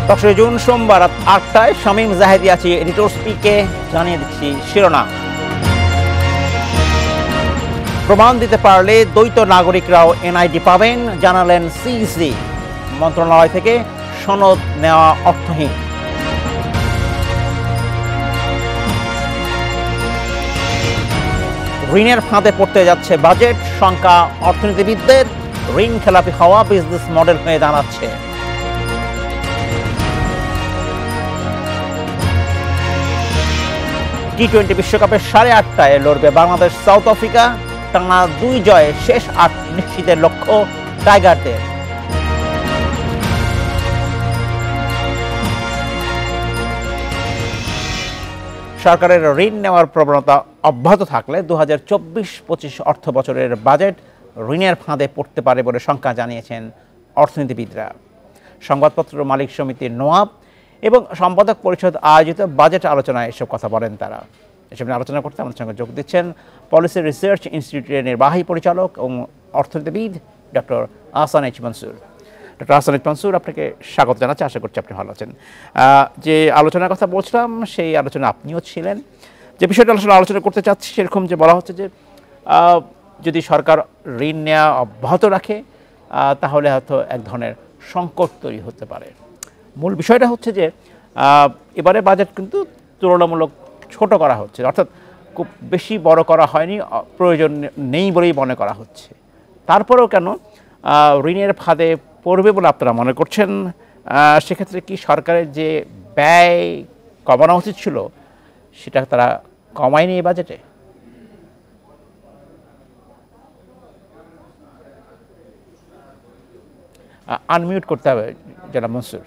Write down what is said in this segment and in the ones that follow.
দশই জুন সোমবার রাত ৮টায় শামীম জাহেদি আছি এডিটর স্পিকে জানিয়ে দিচ্ছি শিরোনাম। প্রমাণ দিতে পারলে দ্বৈত নাগরিকরাও এনআইডি পাবেন, জানালেন সিইসি। মন্ত্রণালয় থেকে সনদ নেওয়া অর্থহীন। ঋণের ফাঁদে পড়তে যাচ্ছে বাজেট, শঙ্কা অর্থনীতিবিদদের। ঋণ খেলাপি হওয়া বিজনেস মডেল হয়ে দাঁড়াচ্ছে। টি-20 বিশ্বকাপের 8:30টায় লড়বে বাংলাদেশ সাউথ আফ্রিকা। টানা 2 জয়ে শেষ 8 নিশ্চিতের লক্ষ্য টাইগারদের। সরকারের ঋণ নেওয়ার প্রবণতা অব্যাহত থাকলে 2024-25 অর্থ বছরের বাজেট ঋণের ফাঁদে পড়তে পারে বলে শঙ্কা জানিয়েছেন অর্থনীতিবিদরা। সংবাদপত্র মালিক সমিতির নোয়াব এবং সম্পাদক পরিষদ আয়োজিত বাজেট আলোচনায় এসব কথা বলেন তারা। এসব নিয়ে আলোচনা করতে আমাদের সঙ্গে যোগ দিচ্ছেন পলিসি রিসার্চ ইনস্টিটিউটের নির্বাহী পরিচালক এবং অর্থনীতিবিদ doctor Ahsan H Mansur. Doctor Ahsan H Mansur, আপনাকে স্বাগত জানাচ্ছি। আশা করছি আপনি ভালো আছেন। যে আলোচনার কথা বলছিলাম সেই আলোচনা আপনিও ছিলেন। যে বিষয়টা আলোচনা করতে চাচ্ছি সেরকম যে বলা হচ্ছে যে যদি সরকার ঋণ নেওয়া অব্যাহত রাখে তাহলে হয়তো এক ধরনের সংকট তৈরি হতে পারে। মূল বিষয়টা হচ্ছে যে এবারে বাজেট কিন্তু তুলনামূলক ছোট করা হচ্ছে, অর্থাৎ খুব বেশি বড় করা হয়নি, প্রয়োজন নেই বলেই মনে করা হচ্ছে। তারপরেও কেন ঋণের ফাঁদে পড়বে বলে আপনারা মনে করছেন? সেক্ষেত্রে কি সরকারের যে ব্যয় কমানো উচিত ছিল সেটা তারা কমায়নি এই বাজেটে? আনমিউট করতে হবে জনাব মনসুর।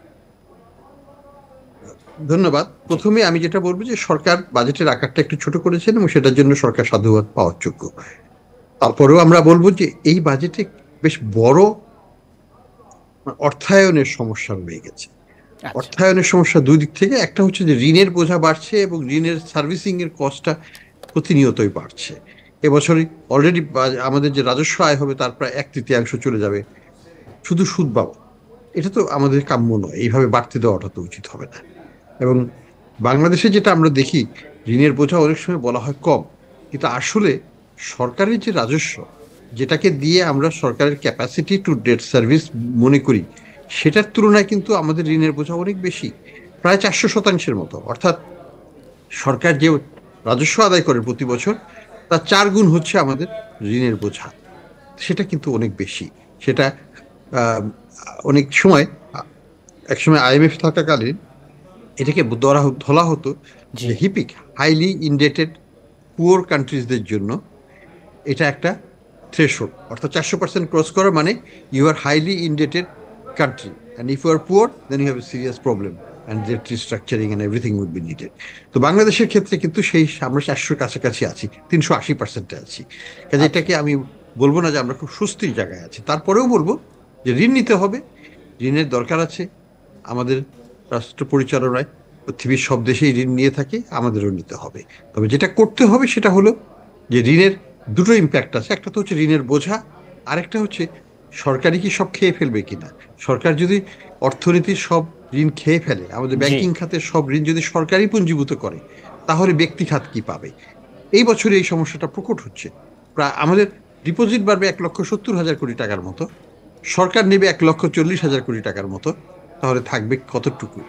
ধন্যবাদ। প্রথমে আমি যেটা বলবো যে সরকার বাজেটের আকারটা একটু ছোট করেছেন এবং সেটার জন্য সরকার সাধুবাদ পাওয়ার যোগ্য। তারপরেও আমরা বলবো যে এই বাজেটে বেশ বড় অর্থায়নের সমস্যা রয়ে গেছে। অর্থায়নের সমস্যা দুই দিক থেকে। একটা হচ্ছে যে ঋণের বোঝা বাড়ছে এবং ঋণের সার্ভিসিং এর কস্টটা প্রতিনিয়তই বাড়ছে। এবছরই অলরেডি আমাদের যে রাজস্ব আয় হবে তার প্রায় 1/3 চলে যাবে শুধু সুদ বাবদ। এটা তো আমাদের কাম্য নয়, এইভাবে বাড়তে দেওয়াটা তো উচিত হবে না। এবং বাংলাদেশে যেটা আমরা দেখি, ঋণের বোঝা অনেক সময় বলা হয় কম, কিন্তু আসলে সরকারের যে রাজস্ব, যেটাকে দিয়ে আমরা সরকারের ক্যাপাসিটি টু ডেট সার্ভিস মনে করি, সেটার তুলনায় কিন্তু আমাদের ঋণের বোঝা অনেক বেশি, প্রায় 400% মতো। অর্থাৎ সরকার যে রাজস্ব আদায় করে প্রতি বছর তার 4 গুণ হচ্ছে আমাদের ঋণের বোঝা। সেটা কিন্তু অনেক বেশি। সেটা অনেক সময়, একসময় IMF থাকাকালীন এটাকে ধরা হতো যে হিপিক, হাইলি ইনডেটেড পুয়ার কান্ট্রিজদের জন্য এটা একটা থ্রেশহোল্ড। অর্থাৎ 400% ক্রস করা মানে you are highly indebted country, and if you are poor then you have a serious problem and debt restructuring and everything would be needed. তো বাংলাদেশের ক্ষেত্রে কিন্তু সেই আমরা 400-র কাছাকাছি আছি, 380%-এ আছি। কাজে এটাকে আমি বলবো না যে আমরা খুব স্বস্তির জায়গায় আছি। তারপরেও বলবো যে ঋণ নিতে হবে, ঋণের দরকার আছে। আমাদের রাষ্ট্র পরিচালনায় পৃথিবীর সব দেশেই ঋণ নিয়ে থাকে, আমাদেরও নিতে হবে। তবে যেটা করতে হবে সেটা হলো যে ঋণের দুটো ইম্প্যাক্ট আছে। একটা তো হচ্ছে ঋণের বোঝা, আরেকটা হচ্ছে সরকারি কি সব খেয়ে ফেলবে কিনা। সরকার যদি অর্থনীতির সব ঋণ খেয়ে ফেলে, আমাদের ব্যাংকিং খাতের সব ঋণ যদি সরকারি পুঞ্জীভূত করে, তাহলে ব্যক্তি খাত কি পাবে? এই বছরে এই সমস্যাটা প্রকট হচ্ছে। প্রায় আমাদের ডিপোজিট বাড়বে 1,70,000 কোটি টাকার মতো, সরকার নেবে 1,40,000 কোটি টাকার মতো, তাহলে থাকবে কতটুকু?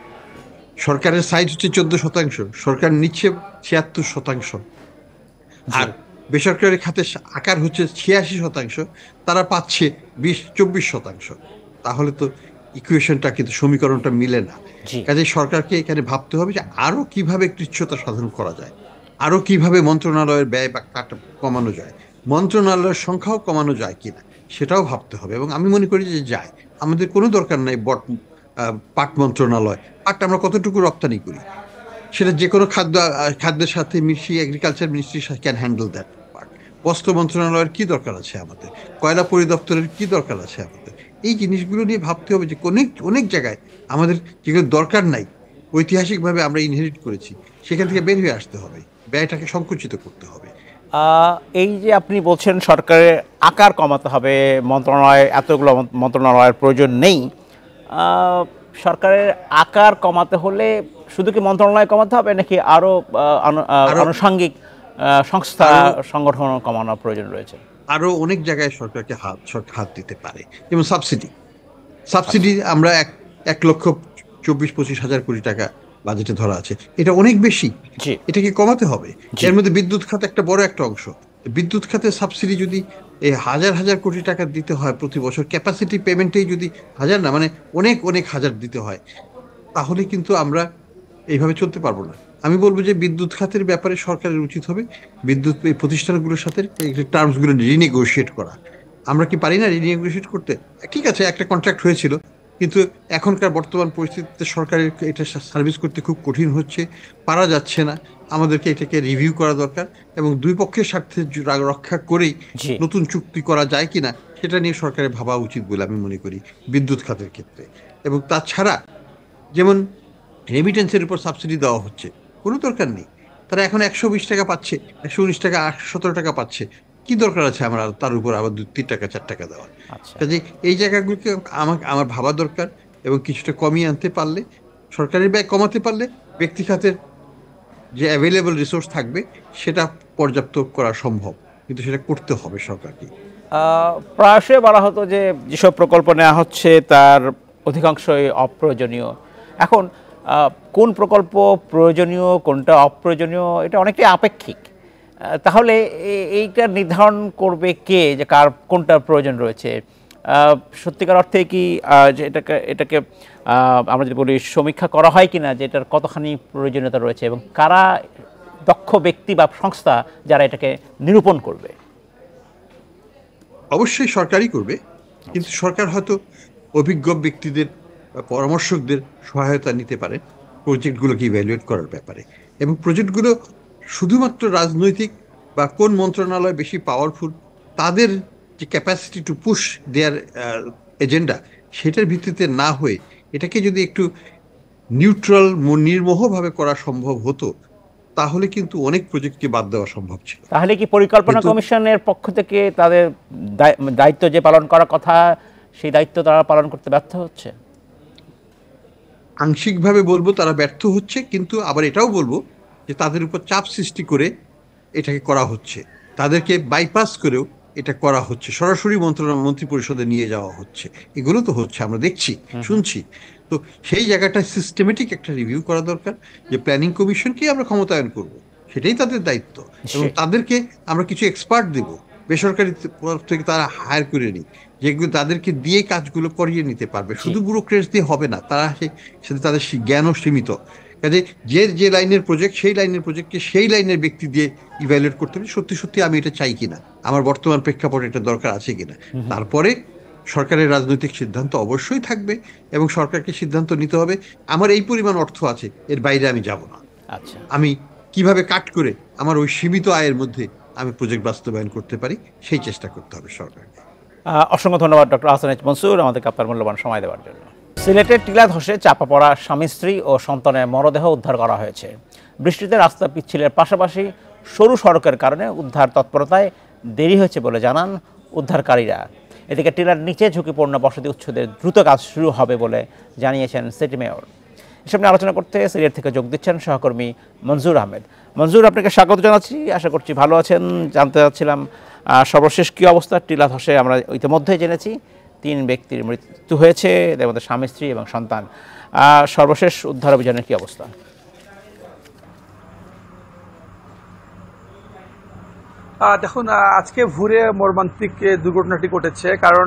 সরকারের সাইজ হচ্ছে 14%, সরকার নিচ্ছে 76%, আর বেসরকারি খাতের আকার হচ্ছে 86%, তারা পাচ্ছে 24%। তাহলে তো ইকুয়েশনটা, কিন্তু সমীকরণটা মিলে না। কাজে সরকারকে এখানে ভাবতে হবে যে আরো কিভাবে কৃচ্ছতা সাধন করা যায়, আরো কিভাবে মন্ত্রণালয়ের ব্যয় বা কাট কমানো যায়, মন্ত্রণালয়ের সংখ্যাও কমানো যায় কিনা সেটাও ভাবতে হবে। এবং আমি মনে করি যে যায়, আমাদের কোনো দরকার নাই পাট মন্ত্রণালয়। পাট আমরা কতটুকু রপ্তানি করি, সেটা যে কোনো খাদ্যের সাথে মিশিয়ে agriculture ministry can handle that part. বস্ত্র মন্ত্রণালয়ের কি দরকার আছে আমাদের, কয়লা পরিদপ্তরের কি দরকার আছে আমাদের, এই জিনিসগুলো নিয়ে ভাবতে হবে যে অনেক জায়গায় আমাদের যেগুলো দরকার নাই, ঐতিহাসিকভাবে আমরা ইনহেরিট করেছি, সেখান থেকে বের হয়ে আসতে হবে, ব্যয়টাকে সংকুচিত করতে হবে। এই যে আপনি বলছেন সরকারের আকার কমাতে হবে, মন্ত্রণালয়, এতগুলো মন্ত্রণালয়ের প্রয়োজন নেই, সরকারের আকার কমাতে হলে শুধু কি মন্ত্রণালয় কমাতে হবে নাকি আরো আনুষঙ্গিক সংস্থা সংগঠন কমানোর প্রয়োজন রয়েছে? আরো অনেক জায়গায় সরকারকে হাত দিতে পারে, যেমন সাবসিডি আমরা 1,24,25,000 কোটি টাকা বাজেটে ধরা আছে, এটা অনেক বেশি, এটাকে কমাতে হবে। এর মধ্যে বিদ্যুৎ খাত একটা বড় একটা অংশ। বিদ্যুৎ খাতে সাবসিডি যদি এই হাজার হাজার কোটি টাকা দিতে হয় প্রতি বছর, ক্যাপাসিটি পেমেন্টেই যদি হাজার না মানে অনেক অনেক হাজার দিতে হয়, তাহলে কিন্তু আমরা এইভাবে চলতে পারবো না। আমি বলবো যে বিদ্যুৎ খাতের ব্যাপারে সরকারের উচিত হবে বিদ্যুৎ এই প্রতিষ্ঠানগুলোর সাথে টার্মসগুলো রিনেগোশিয়েট করা। আমরা কি পারি না রিনেগোশিয়েট করতে? ঠিক আছে, একটা কন্ট্রাক্ট হয়েছিল, কিন্তু এখনকার বর্তমান পরিস্থিতিতে সরকারের এটা সার্ভিস করতে খুব কঠিন হচ্ছে, পারা যাচ্ছে না। আমাদেরকে এটাকে রিভিউ করা দরকার এবং দুই পক্ষের স্বার্থে রক্ষা করেই নতুন চুক্তি করা যায় কিনা সেটা নিয়ে সরকারের ভাবা উচিত বলে আমি মনে করি বিদ্যুৎ খাতের ক্ষেত্রে। এবং তাছাড়া যেমন রেমিটেন্সের উপর সাবসিডি দেওয়া হচ্ছে, কোনো দরকার নেই। তারা এখন 120 টাকা পাচ্ছে, 119 টাকা, 117 টাকা পাচ্ছে, কি দরকার আছে আমরা তার উপর আবার 2-3 টাকা 4 টাকা দেওয়ার? কাজে এই জায়গাগুলোকে আমার ভাবা দরকার এবং কিছুটা কমিয়ে আনতে পারলে, সরকারের ব্যয় কমাতে পারলে ব্যক্তি খাতের যে অ্যাভেলেবল রিসোর্স থাকবে সেটা পর্যাপ্ত করা সম্ভব, কিন্তু সেটা করতে হবে সরকারকে। প্রায়শই বলা হতো যে যেসব প্রকল্প নেওয়া হচ্ছে তার অধিকাংশই অপ্রয়োজনীয়। এখন কোন প্রকল্প প্রয়োজনীয় কোনটা অপ্রয়োজনীয় এটা অনেকটাই আপেক্ষিক। তাহলে এইটা নির্ধারণ করবে কে যে কার কোনটা প্রয়োজন রয়েছে? সত্যিকার অর্থে কি এটাকে আমরা যদি বলি সমীক্ষা করা হয় কিনা যে এটার কতখানি প্রয়োজনীয়তা রয়েছে এবং কারা দক্ষ ব্যক্তি বা সংস্থা যারা এটাকে নিরূপণ করবে? অবশ্যই সরকারই করবে, কিন্তু সরকার হয়তো অভিজ্ঞ ব্যক্তিদের পরামর্শকদের সহায়তা নিতে পারে প্রজেক্টগুলোকে ইভ্যালুয়েট করার ব্যাপারে। এবং প্রজেক্টগুলো শুধুমাত্র রাজনৈতিক বা কোন মন্ত্রণালয় বেশি পাওয়ারফুল তাদের যে capacity to push their agenda, সেটার ভিত্তিতে না হয়ে এটাকে যদি একটু নিউট্রাল নির্মোহভাবে করা সম্ভব হতো, তাহলে কিন্তু অনেক প্রজেক্টকে বাদ দেওয়া সম্ভব ছিল। তাহলে কি পরিকল্পনা কমিশনের পক্ষ থেকে তাদের দায়িত্ব যে পালন করার কথা সেই দায়িত্ব তারা পালন করতে ব্যর্থ হচ্ছে? আংশিকভাবে বলবো তারা ব্যর্থ হচ্ছে, কিন্তু আবার এটাও বলবো যে তাদের উপর চাপ সৃষ্টি করে এটাকে করা হচ্ছে, তাদেরকে বাইপাস করেও এটা করা হচ্ছে, সরাসরি মন্ত্রী পরিষদে নিয়ে যাওয়া হচ্ছে। এগুলো তো হচ্ছে, আমরা দেখছি, শুনছি। তো সেই জায়গাটা সিস্টেমেটিক একটা রিভিউ করা দরকার, যে প্ল্যানিং কমিশনকে আমরা ক্ষমতায়ন করব, সেটাই তাদের দায়িত্ব। এবং তাদেরকে আমরা কিছু এক্সপার্ট দেব, বেসরকারি থেকে তারা হায়ার করে নিই, যেগুলো তাদেরকে দিয়ে কাজগুলো করিয়ে নিতে পারবে। শুধু ব্যুরোক্রেটস দিয়ে হবে না, তারা সাথে তাদের জ্ঞানও সীমিত। কাজে যে লাইনের প্রজেক্ট সেই লাইনের প্রজেক্টকে সেই লাইনের ব্যক্তি দিয়ে ইভ্যালুয়েট করতে হবে সত্যি সত্যি আমি এটা চাই কিনা, আমার বর্তমান প্রেক্ষাপটে এটা দরকার আছে কিনা। তারপরে সরকারের রাজনৈতিক সিদ্ধান্ত অবশ্যই থাকবে এবং সরকারকে সিদ্ধান্ত নিতে হবে আমার এই পরিমাণ অর্থ আছে, এর বাইরে আমি যাব না। আমি কিভাবে কাট করে আমার ওই সীমিত আয়ের মধ্যে আমি প্রজেক্ট বাস্তবায়ন করতে পারি সেই চেষ্টা করতে হবে সরকারকে। অসংখ্য ধন্যবাদ ডক্টর আহসান এইচ মনসুর আমাদেরকে আপনার মূল্যবান সময় দেওয়ার জন্য। সিলেটের টিলা ধসে চাপা পড়া স্বামী স্ত্রী ও সন্তানের মরদেহ উদ্ধার করা হয়েছে। বৃষ্টিতে রাস্তা পিচ্ছিলের পাশাপাশি সরু সড়কের কারণে উদ্ধার তৎপরতায় দেরি হয়েছে বলে জানান উদ্ধারকারীরা। এদিকে টিলার নিচে ঝুঁকিপূর্ণ বসতি উচ্ছেদের দ্রুত কাজ শুরু হবে বলে জানিয়েছেন সিটি মেয়র। এসব নিয়ে আলোচনা করতে সিলেট থেকে যোগ দিচ্ছেন সহকর্মী মনজুর আহমেদ। মনজুর, আপনাকে স্বাগত জানাচ্ছি, আশা করছি ভালো আছেন। জানতে চাচ্ছিলাম সর্বশেষ কী অবস্থা টিলা ধসে? আমরা ইতিমধ্যেই জেনেছি 3 ব্যক্তির মৃত্যু হয়েছে, এদের মধ্যে স্বামী স্ত্রী এবং সন্তান। সর্বশেষ উদ্ধার অভিযানের কী অবস্থা? দেখুন, আজকে ভোরে মর্মান্তিক দুর্ঘটনাটি ঘটেছে, কারণ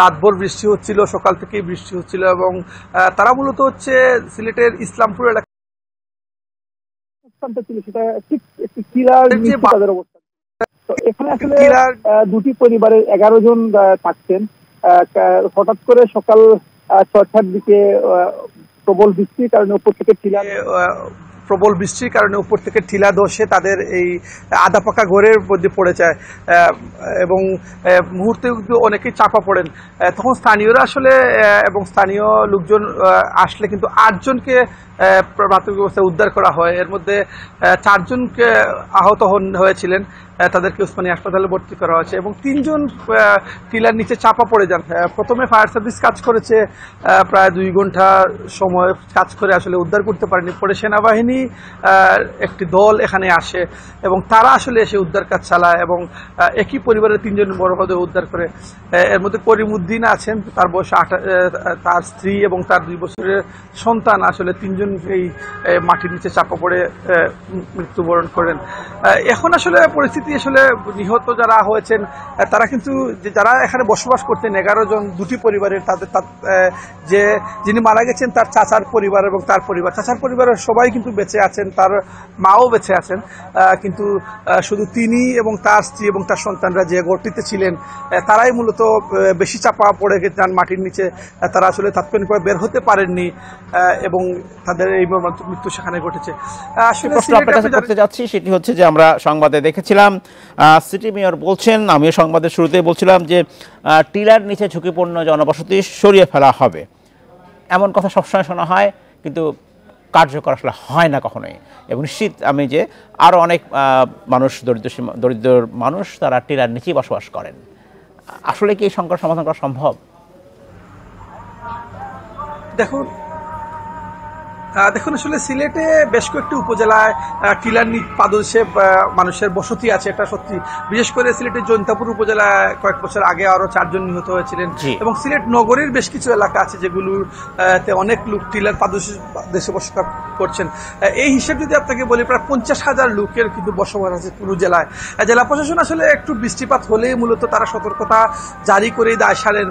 রাতভর বৃষ্টি হচ্ছিল, সকাল থেকেই বৃষ্টি হচ্ছিল এবং তারা মূলত হচ্ছে সিলেটের ইসলামপুর এলাকা এখানে আসলে দুটি পরিবারের 11 জন থাকতেন। হঠাৎ করে সকাল 6টার দিকে প্রবল বৃষ্টির কারণে উপর থেকে টিলা ধসে তাদের এই আধা পাকা ঘরের মধ্যে পড়ে যায় এবং মুহূর্তে অনেকেই চাপা পড়েন। তখন স্থানীয়রা আসলে এবং স্থানীয় লোকজন আসলে কিন্তু 8 জনকে প্রাথমিক অবস্থায় উদ্ধার করা হয়। এর মধ্যে 4 জনকে আহত হয়েছিলেন, তাদেরকে উসমানী হাসপাতালে ভর্তি করা হয়েছে এবং 3 জন টিলার নিচে চাপা পড়ে যান। প্রথমে ফায়ার সার্ভিস কাজ করেছে প্রায় 2 ঘন্টা সময় কাজ করে আসলে উদ্ধার করতে পারেনি। পরে সেনাবাহিনী একটি দল এখানে আসে এবং তারা আসলে এসে উদ্ধার কাজ চালায় এবং একই পরিবারের 3 জন মরদেহ উদ্ধার করে। এর মধ্যে করিম উদ্দিন আছেন, তার বয়স তার স্ত্রী এবং তার 2 বছরের সন্তান আসলে 3 জন এই মাটির নিচে চাপা পড়ে মৃত্যুবরণ করেন। এখন আসলে পরিস্থিতি আসলে নিহত যারা হয়েছেন তারা কিন্তু যারা এখানে বসবাস করতেন 11 জন, 2টি পরিবারের, তাদের যে যিনি মারা গেছেন তার চাচার পরিবার এবং তার পরিবার, চাচার পরিবারের সবাই কিন্তু বেঁচে আছেন, তার মাও বেঁচে আছেন, কিন্তু শুধু তিনি এবং তার স্ত্রী এবং তার সন্তানরা যে ঘরটিতে ছিলেন তারাই মূলত বেশি চাপা পড়ে যান মাটির নিচে। তারা আসলে তাৎক্ষণিকভাবে বের হতে পারেননি এবং তাদের এই মর্মান্তিক মৃত্যু সেখানে ঘটেছে। আসলে করতে যাচ্ছি সেটি হচ্ছে যে আমরা সংবাদে দেখেছিলাম সিটি মেয়র বলছেন, আমিও সংবাদের শুরুতেই বলছিলাম যে টিলার নিচে ঝুঁকিপূর্ণ জনবসতি সরিয়ে ফেলা হবে, এমন কথা সবসময় শোনা হয় কিন্তু কার্যকর আসলে হয় না কখনোই। এবং নিশ্চিত আমি যে আরও অনেক মানুষ, দরিদ্র মানুষ তারা টিলার নিচেই বসবাস করেন। আসলে কি এই সংকট সমাধান করা সম্ভব? দেখুন আসলে সিলেটে বেশ কয়েকটি উপজেলায় টিলার পাদদেশে মানুষের বসতি আছে, এটা সত্যি। বিশেষ করে সিলেটের জৈন্তাপুর উপজেলায় কয়েক বছর আগে আরো 4 জন নিহত হয়েছিলেন এবং সিলেট নগরের বেশ কিছু এলাকা আছে যেগুলোতে অনেক লোক টিলার পাদদেশে বসবাস করছেন। এই হিসেব যদি আপনাকে বলি প্রায় 50,000 লোকের কিন্তু বসবাস আছে পুরো জেলায়। জেলা প্রশাসন আসলে একটু বৃষ্টিপাত হলেই মূলত তারা সতর্কতা জারি করে দায় সারেন,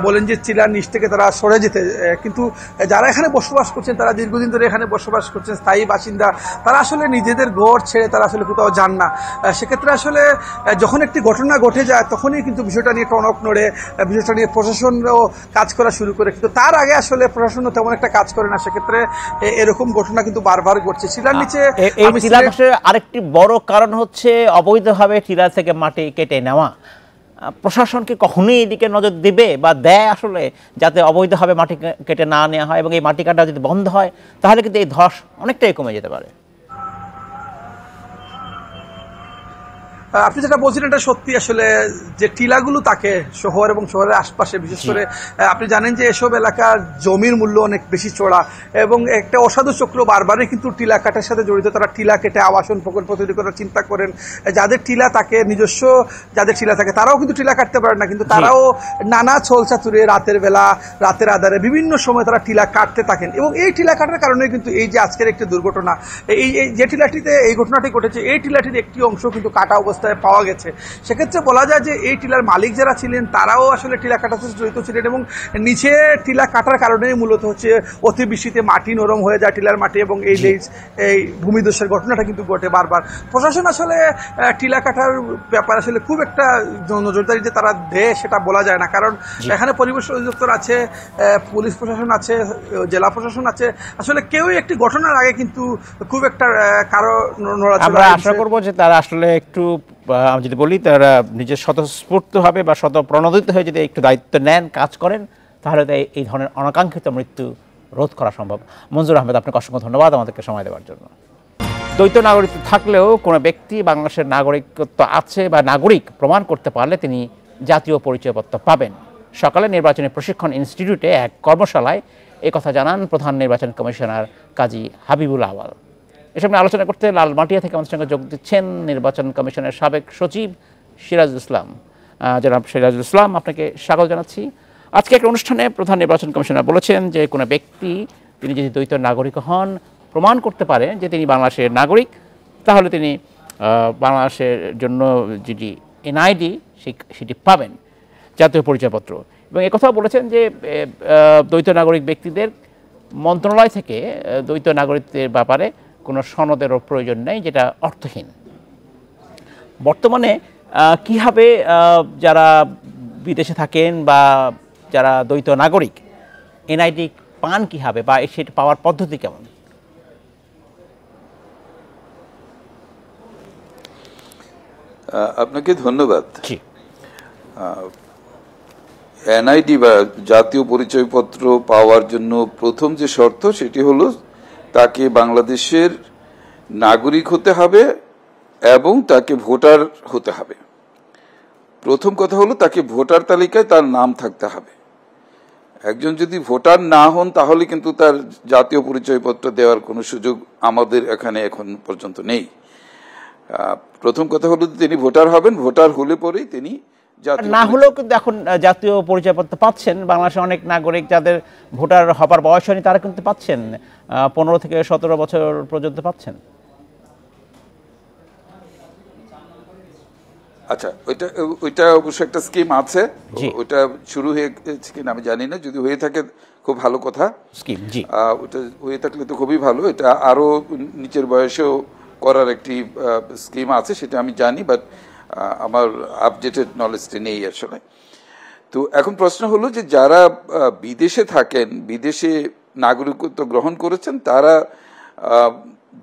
বলেন যে টিলার নিচ থেকে তারা সরে যেতে। কিন্তু যারা এখানে বসবাস করছেন তারা দীর্ঘদিন ধরে এখানে বসবাস করছেন, স্থায়ী বাসিন্দা, তারা আসলে নিজেদের ঘর ছেড়ে তারা আসলে কোথাও যান না। সেক্ষেত্রে আসলে যখন একটি ঘটনা ঘটে যায় তখনই কিন্তু বিষয়টা নিয়ে টনক নড়ে, বিষয়টা নিয়ে প্রশাসনও কাজ করা শুরু করে, কিন্তু তার আগে আসলে প্রশাসনও তেমন একটা কাজ করে না। সেক্ষেত্রে এরকম ঘটনা কিন্তু বারবার ঘটছে। টিলার নিচে আরেকটি বড় কারণ হচ্ছে অবৈধভাবে টিলা থেকে মাটি কেটে নেওয়া। প্রশাসন কি কখনোই এদিকে নজর দিবে বা দেয় আসলে, যাতে অবৈধভাবে মাটি কেটে না নেওয়া হয় এবং এই মাটি কাটা যদি বন্ধ হয় তাহলে কিন্তু এই ধস অনেকটাই কমে যেতে পারে? আপনি যেটা বলছেন এটা সত্যি। আসলে যে টিলাগুলো থাকে শহর এবং শহরের আশপাশে, বিশেষ করে আপনি জানেন যে এসব এলাকার জমির মূল্য অনেক বেশি চড়া এবং একটা অসাধু চক্র বারবারই কিন্তু টিলা কাটার সাথে জড়িত। তারা টিলা কেটে আবাসন প্রকল্প তৈরি করার চিন্তা করেন। যাদের টিলা থাকে, নিজস্ব যাদের টিলা থাকে তারাও কিন্তু টিলা কাটতে পারেন না, কিন্তু তারাও নানা ছলচাতুরে রাতের বেলা, রাতের আধারে বিভিন্ন সময় তারা টিলা কাটতে থাকেন এবং এই টিলা কাটার কারণে কিন্তু এই যে আজকের একটি দুর্ঘটনা, এই যে টিলাটিতে এই ঘটনাটি ঘটেছে, এই টিলাটির একটি অংশ কিন্তু কাটা অবস্থায় পাওয়া গেছে। সেক্ষেত্রে বলা যায় যে এই টিলার মালিক যারা ছিলেন তারাও আসলে টিলা কাটাতে জড়িত ছিলেন এবং নিচে টিলা কাটার কারণেই মূলত হচ্ছে অতিবৃষ্টিতে মাটি নরম হয়ে যায়, টিলার মাটি, এবং এই ভূমিধসের ঘটনাটা কিন্তু ঘটে বারবার। প্রশাসন আসলে টিলা কাটার ব্যাপারে আসলে খুব একটা নজরদারি যে তারা দেয় সেটা বলা যায় না, কারণ এখানে পরিবেশ অধিদপ্তর আছে, পুলিশ প্রশাসন আছে, জেলা প্রশাসন আছে, আসলে কেউই একটি ঘটনার আগে কিন্তু খুব একটা কারো নড়াচড়া। আমরা আশা করবো যে তারা আসলে একটু, আমি যদি বলি, তারা নিজের স্বতঃস্ফূর্তভাবে বা স্বতঃপ্রণোদিত হয়ে যদি একটু দায়িত্ব নেন, কাজ করেন, তাহলে এই ধরনের অনাকাঙ্ক্ষিত মৃত্যু রোধ করা সম্ভব। মঞ্জুর আহমেদ, আপনাকে অসংখ্য ধন্যবাদ আমাদেরকে সময় দেওয়ার জন্য। দ্বৈত নাগরিকত্ব থাকলেও কোনো ব্যক্তি বাংলাদেশের নাগরিকত্ব আছে বা নাগরিক প্রমাণ করতে পারলে তিনি জাতীয় পরিচয়পত্র পাবেন। সকালে নির্বাচনী প্রশিক্ষণ ইনস্টিটিউটে এক কর্মশালায় একথা জানান প্রধান নির্বাচন কমিশনার কাজী হাবিবুল আওয়াল। এসব নিয়ে আলোচনা করতে লালমাটিয়া থেকে আমাদের সঙ্গে যোগ দিচ্ছেন নির্বাচন কমিশনের সাবেক সচিব সিরাজুল ইসলাম। জনাব সিরাজুল ইসলাম, আপনাকে স্বাগত জানাচ্ছি। আজকে একটা অনুষ্ঠানে প্রধান নির্বাচন কমিশনার বলেছেন যে কোনো ব্যক্তি তিনি যদি দ্বৈত নাগরিক হন, প্রমাণ করতে পারে যে তিনি বাংলাদেশের নাগরিক, তাহলে তিনি বাংলাদেশের জন্য যেটি এনআইডি সেটি পাবেন, জাতীয় পরিচয়পত্র। এবং একথাও বলেছেন যে দ্বৈত নাগরিক ব্যক্তিদের মন্ত্রণালয় থেকে দ্বৈত নাগরিকদের ব্যাপারে কোনো সনদেরও প্রয়োজন নেই, যেটা অর্থহীন। বর্তমানে কীভাবে যারা বিদেশে থাকেন বা যারা দ্বৈত নাগরিক এনআইডি পান কীভাবে, বা সেটা পাওয়ার পদ্ধতি কেমন? আপনাকে ধন্যবাদ। এনআইডি বা জাতীয় পরিচয়পত্র পাওয়ার জন্য প্রথম যে শর্ত সেটি হলো তাকে বাংলাদেশের নাগরিক হতে হবে এবং তাকে ভোটার হতে হবে। প্রথম কথা হলো তাকে ভোটার তালিকায় তার নাম থাকতে হবে। একজন যদি ভোটার না হন তাহলে কিন্তু তার জাতীয় পরিচয়পত্র দেওয়ার কোনো সুযোগ আমাদের এখানে এখন পর্যন্ত নেই। প্রথম কথা হলো তিনি ভোটার হবেন, ভোটার হলে পরেই তিনি না হলেও কিন্তু এখন জাতীয় পরিচয়পত্র পাচ্ছেন বাংলাদেশের অনেক নাগরিক যাদের ভোটার হবার বয়স হয়নি, তারা কিন্তু পাচ্ছেন 15 থেকে 17 বছর পর্যন্ত পাচ্ছেন। আচ্ছা, ওইটা অবশ্য একটা স্কিম আছে, ওইটা শুরু হয়েছে কিনা আমি জানি না, যদি হয়ে থাকে খুব ভালো কথা। স্কিম, জি, ওইটা হয়ে থাকলে তো খুবই ভালো। এটা আরো নিচের বয়সেও করার একটি স্কিম আছে, সেটা আমি জানি, বাট আমার আপডেটেড নলেজটা নেই আসলে। তো এখন প্রশ্ন হলো যে যারা বিদেশে থাকেন, বিদেশে নাগরিকত্ব গ্রহণ করেছেন, তারা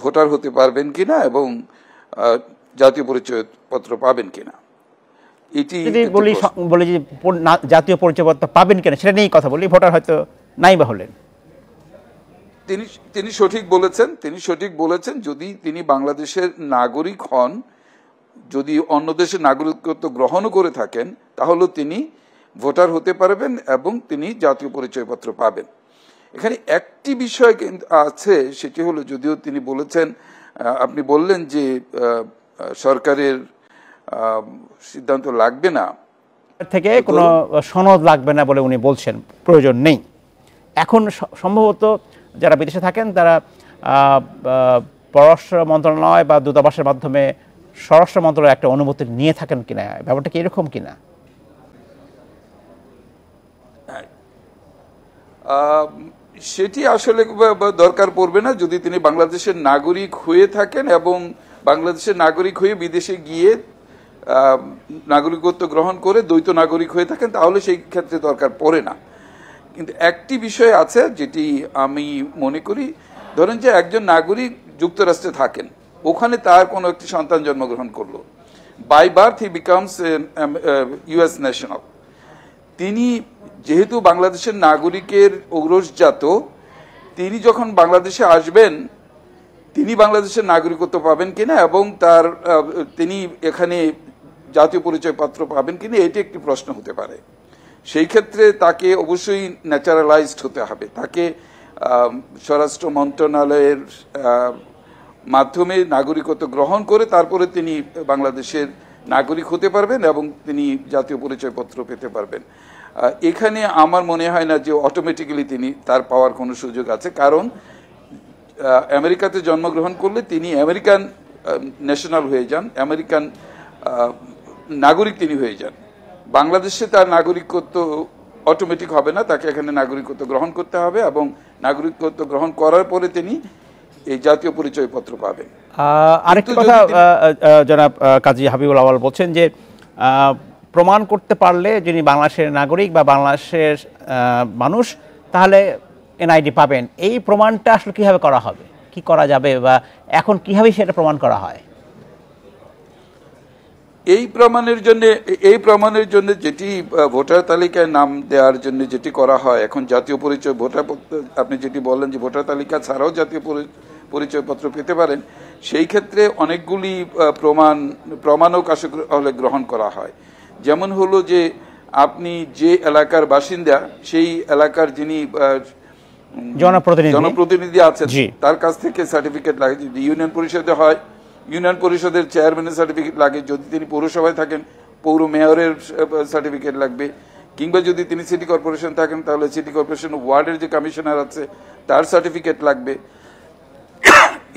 ভোটার হতে পারবেন কিনা এবং জাতীয় পরিচয়পত্র পাবেন কিনা। এটি বলি যে জাতীয় পরিচয়পত্র পাবেন কিনা সেটা নিয়েই কথা বলি, ভোটার হয়তো নাই বা হলেন। তিনি সঠিক বলেছেন যদি তিনি বাংলাদেশের নাগরিক হন, যদি অন্য দেশের নাগরিকত্ব গ্রহণও করে থাকেন, তাহলে তিনি ভোটার হতে পারবেন এবং তিনি জাতীয় পরিচয়পত্র পাবেন। এখানে একটি বিষয় আছে, সেটি হলো, যদিও তিনি বলেছেন, আপনি বললেন যে সরকারের সিদ্ধান্ত লাগবে না, থেকে কোনো সনদ লাগবে না বলে উনি বলছেন, প্রয়োজন নেই। এখন সম্ভবত যারা বিদেশে থাকেন তারা পররাষ্ট্র মন্ত্রণালয় বা দূতাবাসের মাধ্যমে স্বরাষ্ট্র মন্ত্রণালয়ের একটা অনুমতি নিয়ে থাকেন কিনা, ব্যাপারটা কি এরকম কিনা? সেটি আসলে দরকার পড়বে না। যদি তিনি বাংলাদেশের নাগরিক হয়ে থাকেন এবং বাংলাদেশের নাগরিক হয়ে বিদেশে গিয়ে নাগরিকত্ব গ্রহণ করে দ্বৈত নাগরিক হয়ে থাকেন, তাহলে সেই ক্ষেত্রে দরকার পড়ে না। কিন্তু একটি বিষয় আছে যেটি আমি মনে করি, ধরেন যে একজন নাগরিক যুক্তরাষ্ট্রে থাকেন, ওখানে তার কোনো একটি সন্তান জন্মগ্রহণ করলো, by birth he becomes US national. তিনি যেহেতু বাংলাদেশের নাগরিকের ঔরসজাত, তিনি যখন বাংলাদেশে আসবেন তিনি বাংলাদেশের নাগরিকত্ব পাবেন কিনা এবং তিনি এখানে জাতীয় পরিচয়পত্র পাবেন কিনা, এটি একটি প্রশ্ন হতে পারে। সেই ক্ষেত্রে তাকে অবশ্যই ন্যাচারালাইজড হতে হবে, তাকে স্বরাষ্ট্র মন্ত্রণালয়ের মাধ্যমে নাগরিকত্ব গ্রহণ করে তারপরে তিনি বাংলাদেশের নাগরিক হতে পারবেন এবং তিনি জাতীয় পরিচয়পত্র পেতে পারবেন। এখানে আমার মনে হয় না যে অটোমেটিক্যালি তিনি তার পাওয়ার কোনো সুযোগ আছে, কারণ আমেরিকাতে জন্মগ্রহণ করলে তিনি আমেরিকান ন্যাশনাল হয়ে যান, আমেরিকান নাগরিক তিনি হয়ে যান। বাংলাদেশে তার নাগরিকত্ব অটোমেটিক হবে না, তাকে এখানে নাগরিকত্ব গ্রহণ করতে হবে এবং নাগরিকত্ব গ্রহণ করার পরে তিনি এই জাতীয় পরিচয়পত্র পাবেন। আরেকটা কথা জনাব কাজী হাবিবুল আওয়াল বলছেন যে প্রমাণ করতে পারলে যিনি বাংলাদেশের নাগরিক বা বাংলাদেশের মানুষ, তাহলে এনআইডি পাবেন। এই প্রমাণটা আসলে কিভাবে করা হবে, কি করা যাবে, বা এখন কিভাবে সেটা প্রমাণ করা হয়? এই প্রমাণের জন্য যেটি ভোটার তালিকায় নাম দেওয়ার জন্য যেটি করা হয় এখন, জাতীয় পরিচয় ভোটার, আপনি যেটি বললেন যে ভোটার তালিকা ছাড়াও জাতীয় পরিচয়পত্র পেতে পারেন, সেই ক্ষেত্রে অনেকগুলি প্রমাণক আসলে গ্রহণ করা হয়। যেমন হলো যে আপনি যে এলাকার বাসিন্দা, সেই এলাকার যিনি জনপ্রতিনিধি আছেন তার কাছ থেকে সার্টিফিকেট লাগে। যদি ইউনিয়ন পরিষদে হয়, ইউনিয়ন পরিষদের চেয়ারম্যানের সার্টিফিকেট লাগে, যদি তিনি পৌরসভায় থাকেন পৌর মেয়রের সার্টিফিকেট লাগবে, কিংবা যদি তিনি সিটি কর্পোরেশন থাকেন তাহলে সিটি কর্পোরেশন ওয়ার্ডের যে কমিশনার আছে তার সার্টিফিকেট লাগবে।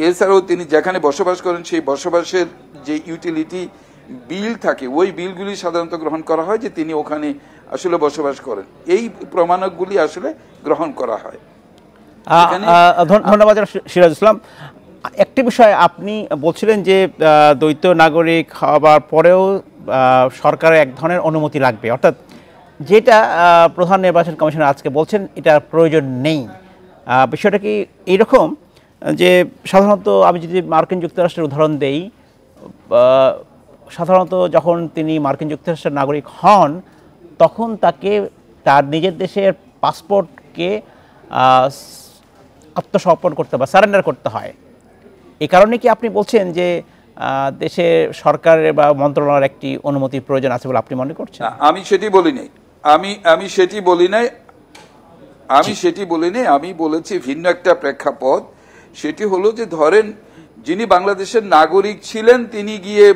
এছাড়াও তিনি যেখানে বসবাস করেন সেই বসবাসের যে ইউটিলিটি বিল থাকে, ওই বিলগুলি সাধারণত গ্রহণ করা হয় যে তিনি ওখানে আসলে বসবাস করেন। এই প্রমাণকগুলি আসলে গ্রহণ করা হয়। ধন্যবাদ সিরাজ ইসলাম। একটি বিষয় আপনি বলছিলেন যে দ্বৈত নাগরিক হবার পরেও সরকারের এক ধরনের অনুমতি লাগবে, অর্থাৎ যেটা প্রধান নির্বাচন কমিশনার আজকে বলছেন এটা প্রয়োজন নেই। বিষয়টা কি এইরকম যে সাধারণত আমি যদি মার্কিন যুক্তরাষ্ট্রের উদাহরণ দেই, সাধারণত যখন তিনি মার্কিন যুক্তরাষ্ট্রের নাগরিক হন তখন তাকে তার নিজের দেশের পাসপোর্টকে আত্মসমর্পণ করতে বা সারেন্ডার করতে হয়। এই কারণে কি আপনি বলছেন যে দেশে সরকারের বা মন্ত্রণালয়ের একটি অনুমতির প্রয়োজন আছে বলে আপনি মনে করছেন? আমি সেটি বলি নাই, আমি সেটি বলি নাই, আমি বলেছি ভিন্ন একটা প্রেক্ষাপট। সেটি হলো যে ধরেন যিনি বাংলাদেশের নাগরিক ছিলেন তিনি গিয়ে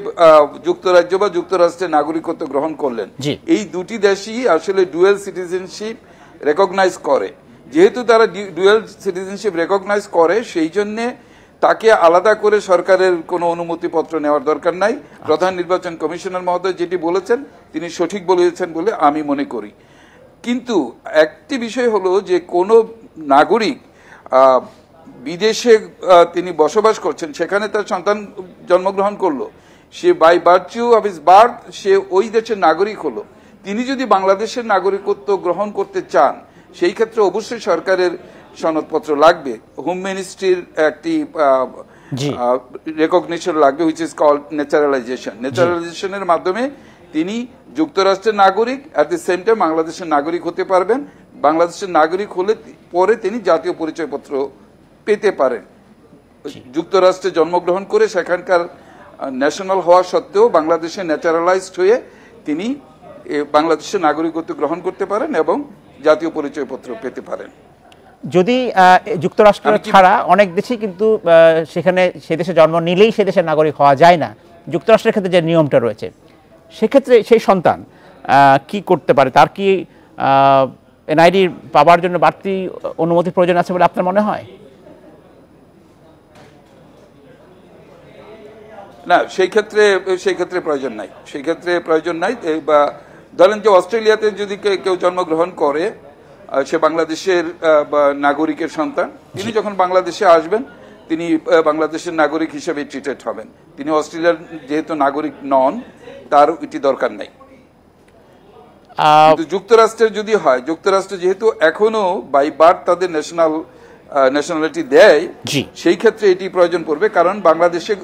যুক্তরাজ্য বা যুক্তরাষ্ট্রের নাগরিকত্ব গ্রহণ করলেন, এই দুটি দেশই আসলে ডুয়েল সিটিজেনশিপ রেকগনাইজ করে। যেহেতু তারা ডুয়েল সিটিজেনশিপ রেকগনাইজ করে সেই জন্যে তাকে আলাদা করে সরকারের কোনো অনুমতিপত্র নেওয়ার দরকার নাই। প্রধান নির্বাচন কমিশনার মহোদয় যেটি বলেছেন তিনি সঠিক বলেছেন বলে আমি মনে করি। কিন্তু একটি বিষয় হলো যে কোনো নাগরিক বিদেশে তিনি বসবাস করছেন, সেখানে তার সন্তান জন্মগ্রহণ করলো, সে by virtue of his birth সে ওই দেশের নাগরিক হলো। তিনি যদি বাংলাদেশের নাগরিকত্ব গ্রহণ করতে চান সেই ক্ষেত্রে অবশ্যই সরকারের সনদপত্র লাগবে, হোম মিনিস্ট্রির একটি রেকগনিশন লাগবে, হুইচ ইজ কল্ড ন্যাচারালাইজেশন। ন্যাচারালাইজেশনের মাধ্যমে তিনি যুক্তরাষ্ট্রের নাগরিক অ্যাট দি সেম টাইম বাংলাদেশের নাগরিক হতে পারবেন। বাংলাদেশের নাগরিক হলে পরে তিনি জাতীয় পরিচয়পত্র পেতে পারেন। যুক্তরাষ্ট্রে জন্মগ্রহণ করে সেখানকার ন্যাশনাল হওয়া সত্ত্বেও বাংলাদেশে ন্যাচারালাইজড হয়ে তিনি বাংলাদেশের নাগরিকত্ব গ্রহণ করতে পারেন এবং জাতীয় পরিচয়পত্র পেতে পারেন। যদি যুক্তরাষ্ট্র ছাড়া অনেক দেশই কিন্তু সেখানে সে দেশে জন্ম নিলেই সে দেশের নাগরিক হওয়া যায় না, যুক্তরাষ্ট্রের ক্ষেত্রে যে নিয়মটা রয়েছে, সেক্ষেত্রে সেই সন্তান কি করতে পারে? তার কি এনআইডি পাওয়ার জন্য বাড়তি অনুমতির প্রয়োজন আছে বলে আপনার মনে হয়? না, সেই ক্ষেত্রে প্রয়োজন নাই, প্রয়োজন নাই। বা ধরেন যে অস্ট্রেলিয়াতে যদি কেউ জন্মগ্রহণ করে, সে বাংলাদেশের নাগরিকের সন্তান, তিনি যখন বাংলাদেশে আসবেন তিনি বাংলাদেশের নাগরিক হিসেবে ট্রিটেড হবেন। তিনি অস্ট্রেলিয়ার যেহেতু নাগরিক নন, তার এটি দরকার নাই। কিন্তু যুক্তরাষ্ট্রের যদি হয়, যুক্তরাষ্ট্র যেহেতু এখনো বাই বার্থ তাদের ন্যাশনালিটি দেয়, সেই ক্ষেত্রে এটি প্রয়োজন পড়বে, কারণ বাংলাদেশে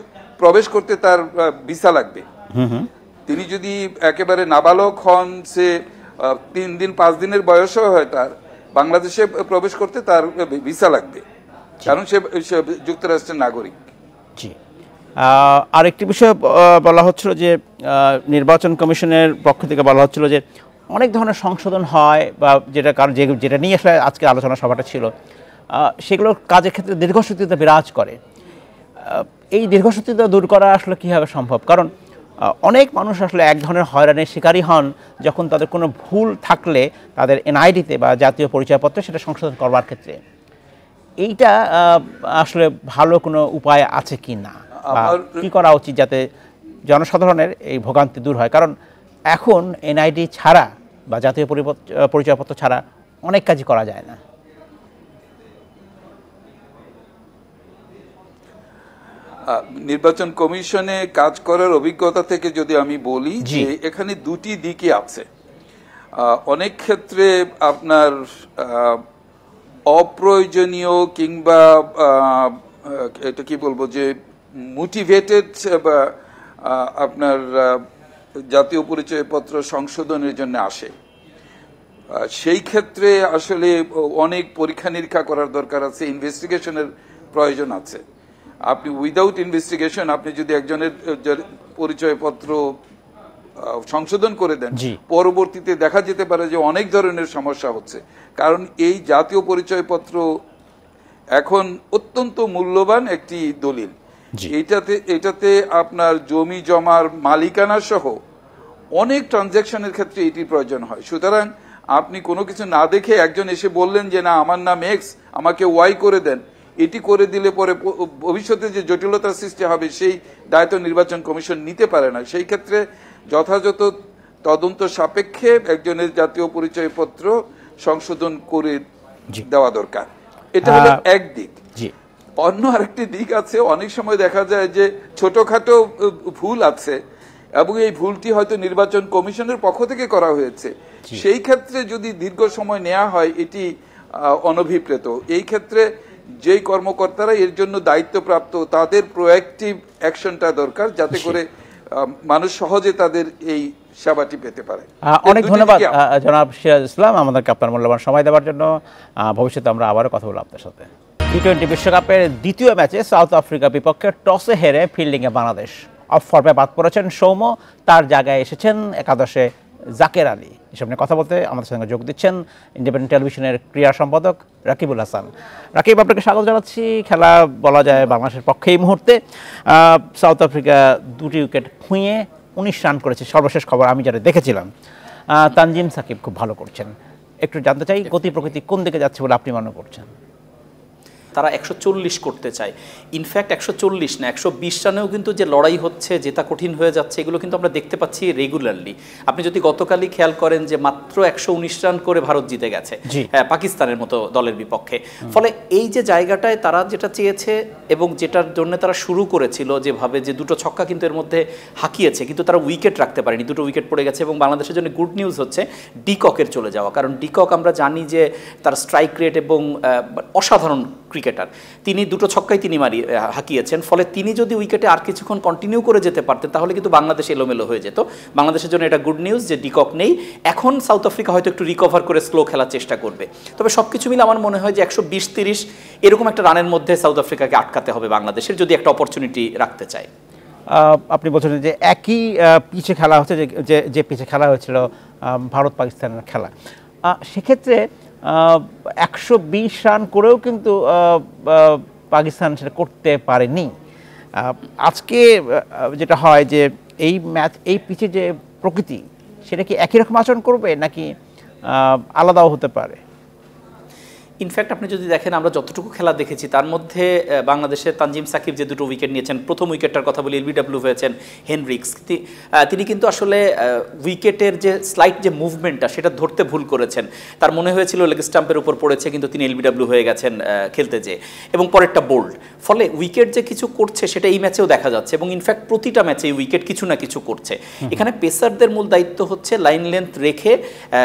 প্রবেশ করতে তার ভিসা লাগবে। তিনি যদি একেবারে নাবালক হন, সে 3 দিন 5 দিনের বয়সও হয়, তার বাংলাদেশে প্রবেশ করতে তার ভিসা লাগবে, কারণ সে যুক্তরাষ্ট্রের নাগরিক। জি, আরেকটি বিষয় বলা হচ্ছিল যে নির্বাচন কমিশনের পক্ষ থেকে বলা হচ্ছিল যে অনেক ধরনের সংশোধন হয় বা যেটা নিয়ে আসলে আজকে আলোচনা সভাটা ছিল, সেগুলোর কাজের ক্ষেত্রে দীর্ঘসূত্রিতা বিরাজ করে। এই দীর্ঘসূত্রিতা দূর করা আসলে কীভাবে সম্ভব? কারণ অনেক মানুষ আসলে এক ধরনের হয়রানির শিকারী হন যখন তাদের কোনো ভুল থাকলে তাদের এনআইডিতে বা জাতীয় পরিচয়পত্রে সেটা সংশোধন করবার ক্ষেত্রে। এইটা আসলে ভালো কোনো উপায় আছে কি না, কি করা উচিত যাতে জনসাধারণের এই ভোগান্তি দূর হয়? কারণ এখন এনআইডি ছাড়া বা জাতীয় পরিচয়পত্র ছাড়া অনেক কাজই করা যায় না। নির্বাচন কমিশনে কাজ করার অভিজ্ঞতা থেকে যদি আমি বলি যে এখানে দুটি দিকই আছে। অনেক ক্ষেত্রে আপনার অপ্রয়োজনীয় কিংবা এটা কি বলবো যে মোটিভেটেড আপনার জাতীয় পরিচয়পত্র সংশোধনের জন্য আসে। সেই ক্ষেত্রে আসলে অনেক পরীক্ষা নিরীক্ষা করার দরকার আছে, ইনভেস্টিগেশনের প্রয়োজন আছে। আপনি উইদাউট ইনভেস্টিগেশন আপনি যদি একজনের পরিচয়পত্র সংশোধন করে দেন, পরবর্তীতে দেখা যেতে পারে যে অনেক ধরনের সমস্যা হচ্ছে। কারণ এই জাতীয় পরিচয়পত্র এখন অত্যন্ত মূল্যবান একটি দলিল। এটাতে আপনার জমি জমার মালিকানা সহ অনেক ট্রানজাকশনের ক্ষেত্রে এটি প্রয়োজন হয়। সুতরাং আপনি কোনো কিছু না দেখে একজন এসে বললেন যে না আমার নাম এক্স, আমাকে ওয়াই করে দেন, এটি করে দিলে পরে ভবিষ্যতে যে জটিলতার সৃষ্টি হবে সেই দায়িত্ব নির্বাচন কমিশন নিতে পারে না। সেই ক্ষেত্রে যথাযথ তদন্ত সাপেক্ষে একজনের জাতীয় পরিচয়পত্র সংশোধন করে দেওয়া দরকার। এটা হলো এক দিক। অন্য আরেকটি দিক আছে, অনেক সময় দেখা যায় যে ছোটখাটো ভুল আছে এবং এই ভুলটি হয়তো নির্বাচন কমিশনের পক্ষ থেকে করা হয়েছে। সেই ক্ষেত্রে যদি দীর্ঘ সময় নেওয়া হয় এটি অনভিপ্রেত। এই ক্ষেত্রে যেই কর্মকর্তারা এর জন্য দায়িত্বপ্রাপ্ত তাদের প্রোঅ্যাক্টিভ অ্যাকশনটা দরকার, যাতে করে মানুষ সহজে তাদের এই সেবাটি পেতে পারে। অনেক ধন্যবাদ জনাব সিরাজ ইসলাম আমাদেরকে আপনার মূল্যবান সময় দেওয়ার জন্য। ভবিষ্যতে আমরা আবারও কথা বলবো আপনার সাথে। টি-20 বিশ্বকাপের দ্বিতীয় ম্যাচে সাউথ আফ্রিকা বিপক্ষে টসে হেরে ফিল্ডিংয়ে বাংলাদেশ। অফ ফর্মে বাদ পড়েছেন সৌম্য, তার জায়গায় এসেছেন একাদশে জাকের আলী। এসব নিয়ে কথা বলতে আমাদের সঙ্গে যোগ দিচ্ছেন ইন্ডিপেন্ডেন্ট টেলিভিশনের ক্রীড়া সম্পাদক রাকিবুল হাসান। রাকিব, আপনাকে স্বাগত জানাচ্ছি। খেলা বলা যায় বাংলাদেশের পক্ষে এই মুহূর্তে। সাউথ আফ্রিকা 2টি উইকেট খুঁয়ে 19 রান করেছে, সর্বশেষ খবর আমি যেটা দেখেছিলাম। তানজিম সাকিব খুব ভালো করছেন। একটু জানতে চাই গতি প্রকৃতি কোন দিকে যাচ্ছে বলে আপনি মনে করছেন? তারা 140 করতে চায়, ইনফ্যাক্ট 140 না 120 রানেও কিন্তু যে লড়াই হচ্ছে, জেতা কঠিন হয়ে যাচ্ছে, এগুলো কিন্তু আমরা দেখতে পাচ্ছি রেগুলারলি। আপনি যদি গতকালই খেয়াল করেন যে মাত্র 119 রান করে ভারত জিতে গেছে পাকিস্তানের মতো দলের বিপক্ষে। ফলে এই যে জায়গাটায় তারা যেটা চেয়েছে এবং যেটার জন্য তারা শুরু করেছিল যেভাবে, যে দুটো ছক্কা কিন্তু এর মধ্যে হাঁকিয়েছে, কিন্তু তারা উইকেট রাখতে পারেনি, দুটো উইকেট পড়ে গেছে। এবং বাংলাদেশের জন্য গুড নিউজ হচ্ছে ডিককের চলে যাওয়া, কারণ ডিকক আমরা জানি যে তার স্ট্রাইক রেট এবং অসাধারণ ক্রিকেটার, তিনি দুটো ছক্কাই তিনি হাঁকিয়েছেন। ফলে তিনি যদি উইকেটে আর কিছুক্ষণ কন্টিনিউ করে যেতে পারতেন তাহলে কিন্তু বাংলাদেশ এলোমেলো হয়ে যেত। বাংলাদেশের জন্য এটা গুড নিউজ যে ডিকক নেই। এখন সাউথ আফ্রিকা হয়তো একটু রিকভার করে স্লো খেলার চেষ্টা করবে। তবে সব কিছু মিলে আমার মনে হয় যে 120-30 এরকম একটা রানের মধ্যে সাউথ আফ্রিকাকে আটকাতে হবে বাংলাদেশের, যদি একটা অপরচুনিটি রাখতে চায়। আপনি বলছেন যে একই পিচে খেলা হচ্ছে, যে পিচে খেলা হয়েছিল ভারত পাকিস্তানের খেলা, সেক্ষেত্রে 120 রান করেও কিন্তু পাকিস্তান সেটা করতে পারেনি। আজকে যেটা হয় যে এই ম্যাচ, এই পিচে যে প্রকৃতি, সেটা কি একই রকম আচরণ করবে নাকি আলাদাও হতে পারে? ইনফ্যাক্ট আপনি যদি দেখেন, আমরা যতটুকু খেলা দেখেছি তার মধ্যে বাংলাদেশের তানজিম সাকিব যে দুটো উইকেট নিয়েছেন, প্রথম উইকেটটার কথা বলি, এলবিডব্লিউ হয়েছেন হেনরিক্স, তিনি কিন্তু আসলে উইকেটের যে স্লাইট যে মুভমেন্টটা সেটা ধরতে ভুল করেছেন। তার মনে হয়েছিল লেগ স্টাম্পের উপর পড়েছে, কিন্তু তিনি এলবিডব্লিউ হয়ে গেছেন খেলতে যেয়ে, এবং পরেরটা বোল্ড। ফলে উইকেট যে কিছু করছে সেটা এই ম্যাচেও দেখা যাচ্ছে, এবং ইনফ্যাক্ট প্রতিটা ম্যাচে উইকেট কিছু না কিছু করছে। এখানে পেসারদের মূল দায়িত্ব হচ্ছে লাইন লেন্থ রেখে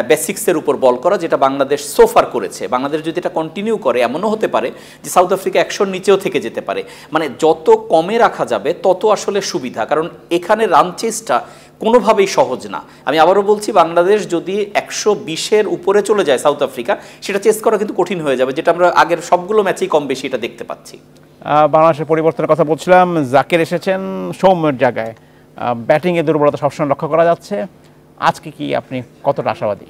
বেসিক্সের উপর বল করা, যেটা বাংলাদেশ সোফার করেছে। বাংলাদেশ যদি এটা কন্টিনিউ করে, এমনও হতে পারে যে সাউথ আফ্রিকা 100 নিচেও থেকে যেতে পারে। মানে যত কমে রাখা যাবে তত আসলে সুবিধা, কারণ এখানে রান চেসটা কোনোভাবেই সহজ না। আমি আবারও বলছি, বাংলাদেশ যদি 120-এর উপরে চলে যায় সাউথ আফ্রিকা, সেটা চেস করা কিন্তু কঠিন হয়ে যাবে, যেটা আমরা আগের সবগুলো ম্যাচেই কম বেশি এটা দেখতে পাচ্ছি। বাংলাদেশের পরিবর্তনের কথা বলছিলাম, জাকের এসেছেন সৌম্যের জায়গায়। ব্যাটিংয়ে দুর্বলতা সবসময় লক্ষ্য করা যাচ্ছে, আজকে কি আপনি কতটা আশাবাদী?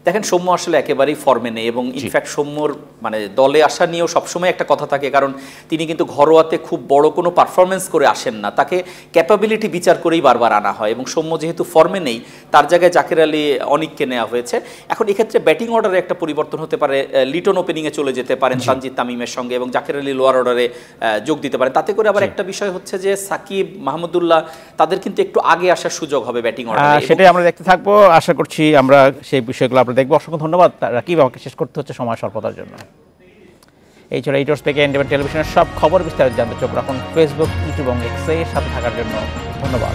দেখেন, সৌম্য আসলে একেবারেই ফর্মে নেই, এবং ইনফ্যাক্ট সৌম্যর মানে দলে আসা নিয়েও সবসময় একটা কথা থাকে, কারণ তিনি কিন্তু ঘরোয়াতে খুব বড় কোনো পারফরমেন্স করে আসেন না, তাকে ক্যাপাবিলিটি বিচার করেই বারবার আনা হয়। এবং সৌম্য যেহেতু ফর্মে নেই, তার জায়গায় জাকের আলী অনিককে নেওয়া হয়েছে। এখন এক্ষেত্রে ব্যাটিং অর্ডারে একটা পরিবর্তন হতে পারে, লিটন ওপেনিংয়ে চলে যেতে পারেন তানজিদ তামিমের সঙ্গে, এবং জাকের আলী লোয়ার অর্ডারে যোগ দিতে পারেন। তাতে করে আবার একটা বিষয় হচ্ছে যে সাকিব, মাহমুদুল্লাহ, তাদের কিন্তু একটু আগে আসার সুযোগ হবে ব্যাটিং অর্ডারে। সেটাই আমরা দেখতে থাকবো, আশা করছি আমরা সেই বিষয়গুলো আমরা দেখবো। অসংখ্য ধন্যবাদ রাকিব, আমাকে শেষ করতে হচ্ছে সময় স্বল্পতার জন্য। এই ছিল এইটর্স থেকে ইন্ডিপেন্ডেন্ট টেলিভিশনের সব খবর। বিস্তারিত জানতে চোখ রাখুন ফেসবুক, ইউটিউব এবং এক্সে। সাথে থাকার জন্য ধন্যবাদ।